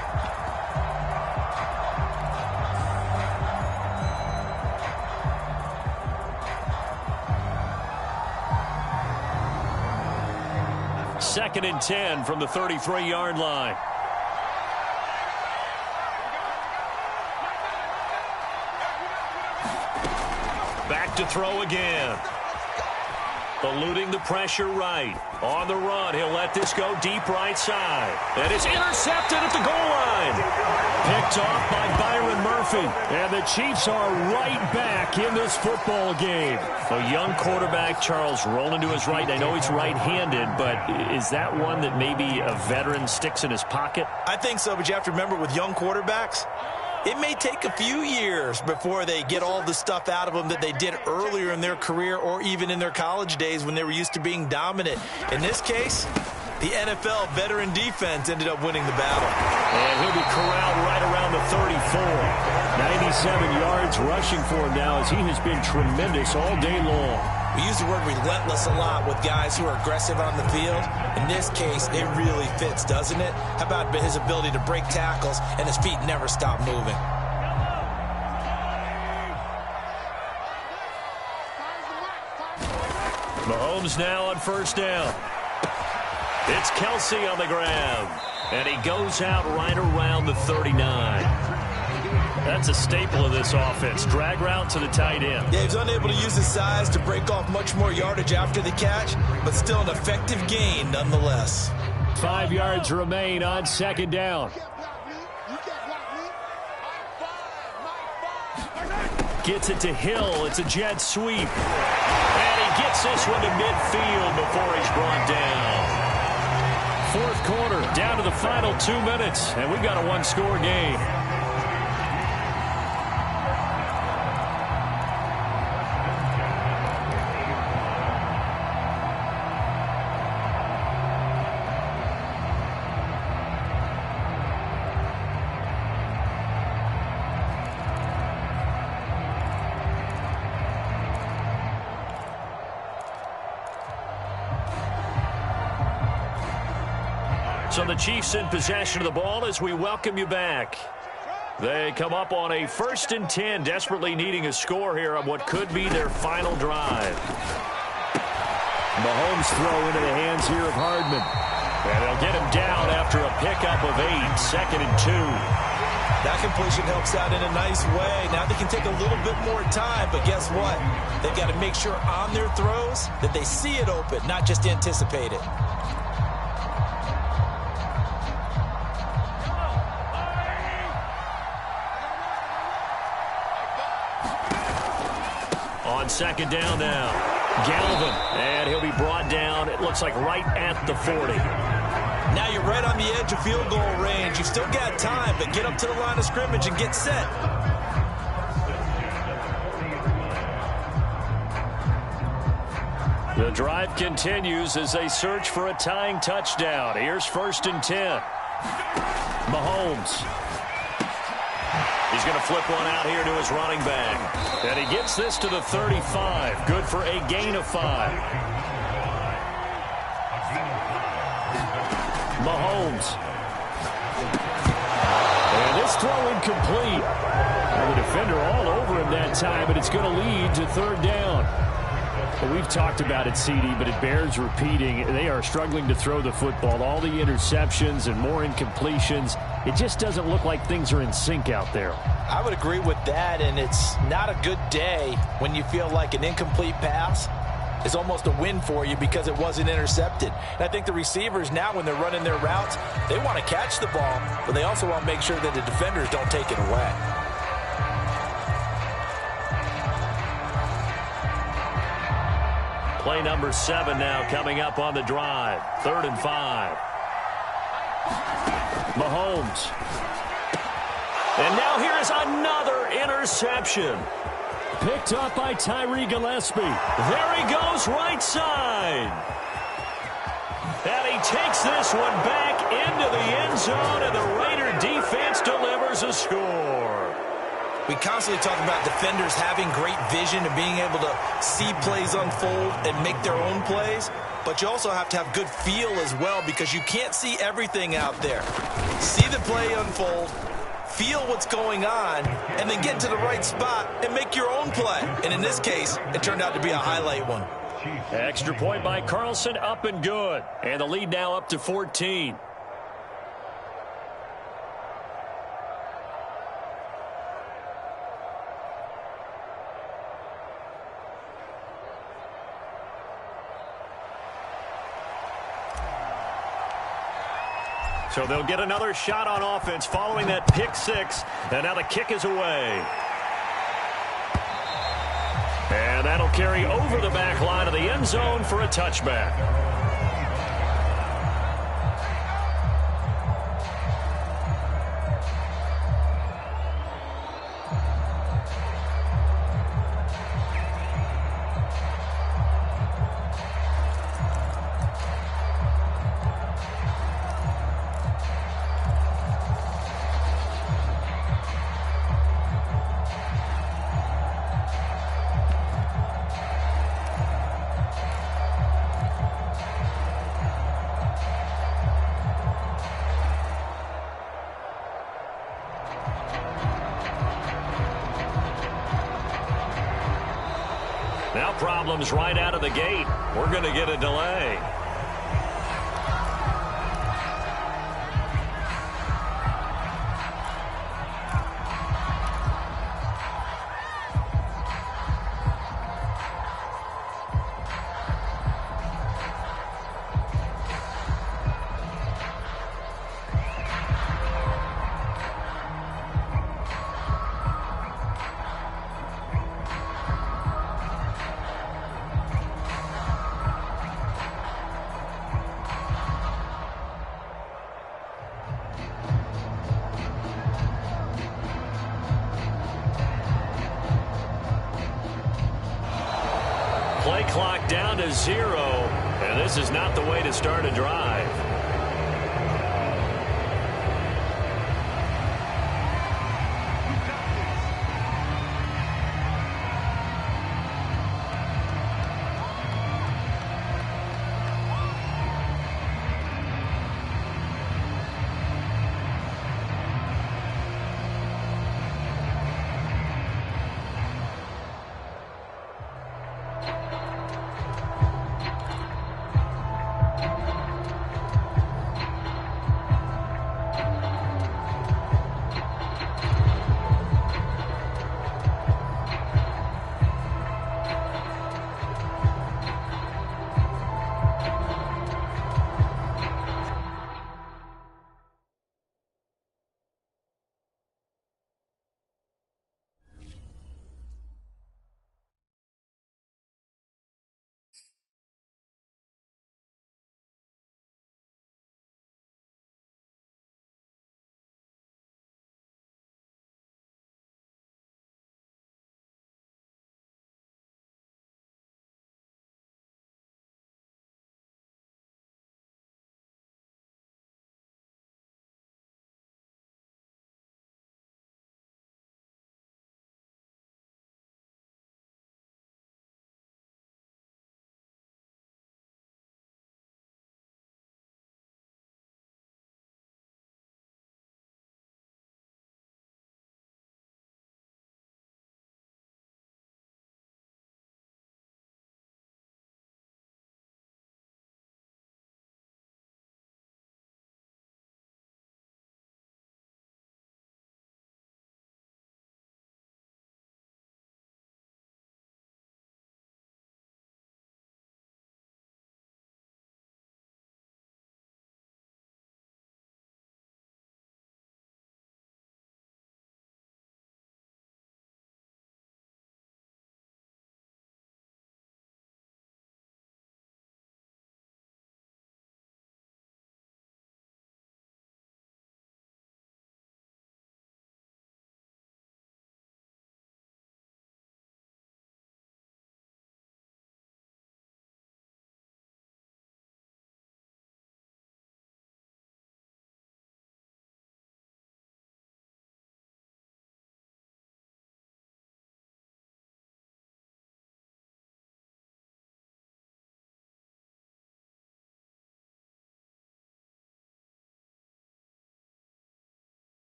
Second and 10 from the 33-yard line. Back to throw again. Eluding the pressure right. On the run, he'll let this go deep right side. And it's intercepted at the goal line. Picked off by Byron Murphy. And the Chiefs are right back in this football game. A young quarterback, Charles, rolling to his right. I know he's right-handed, but is that one that maybe a veteran sticks in his pocket? I think so, but you have to remember with young quarterbacks, it may take a few years before they get all the stuff out of them that they did earlier in their career or even in their college days when they were used to being dominant. In this case, the NFL veteran defense ended up winning the battle. And he'll be corralled right around the 34. 97 yards rushing for him now as he has been tremendous all day long. We use the word relentless a lot with guys who are aggressive on the field. In this case, it really fits, doesn't it? How about his ability to break tackles and his feet never stop moving? Mahomes now on first down. It's Kelsey on the ground. And he goes out right around the 39. That's a staple of this offense. Drag route to the tight end. Yeah, he's unable to use his size to break off much more yardage after the catch, but still an effective gain nonetheless. 5 yards remain on second down. Gets it to Hill. It's a jet sweep. And he gets this one to midfield before he's brought down. 4th quarter, down to the final 2 minutes, and we've got a 1-score game. So the Chiefs in possession of the ball as we welcome you back. They come up on a 1st and 10, desperately needing a score here on what could be their final drive. Mahomes throw into the hands here of Hardman. And they'll get him down after a pickup of 8, 2nd and 2. That completion helps out in a nice way. Now they can take a little bit more time, but guess what? They've got to make sure on their throws that they see it open, not just anticipate it. On 2nd down now, Galvin, and he'll be brought down, it looks like right at the 40. Now you're right on the edge of field goal range. You've still got time, but get up to the line of scrimmage and get set. The drive continues as they search for a tying touchdown. Here's 1st and 10. Mahomes. He's going to flip one out here to his running back. And he gets this to the 35. Good for a gain of 5. Mahomes. And this throw incomplete. And the defender all over him that time, but it's going to lead to 3rd down. Well, we've talked about it, CD, but it bears repeating. They are struggling to throw the football. All the interceptions and more incompletions. It just doesn't look like things are in sync out there. I would agree with that, and it's not a good day when you feel like an incomplete pass is almost a win for you because it wasn't intercepted. And I think the receivers now, when they're running their routes, they want to catch the ball, but they also want to make sure that the defenders don't take it away. Play number 7 now coming up on the drive. 3rd and 5. Mahomes. And now here is another interception. Picked up by Tyree Gillespie. There he goes, right side. And he takes this one back into the end zone, and the Raider defense delivers a score. We constantly talk about defenders having great vision and being able to see plays unfold and make their own plays. But you also have to have good feel as well, because you can't see everything out there. See the play unfold, feel what's going on, and then get to the right spot and make your own play. And in this case, it turned out to be a highlight one. Extra point by Carlson, up and good. And the lead now up to 14. So they'll get another shot on offense following that pick 6. And now the kick is away. And that'll carry over the back line of the end zone for a touchback. Now problems right out of the gate. We're going to get a delay. Play clock down to 0, and this is not the way to start a drive.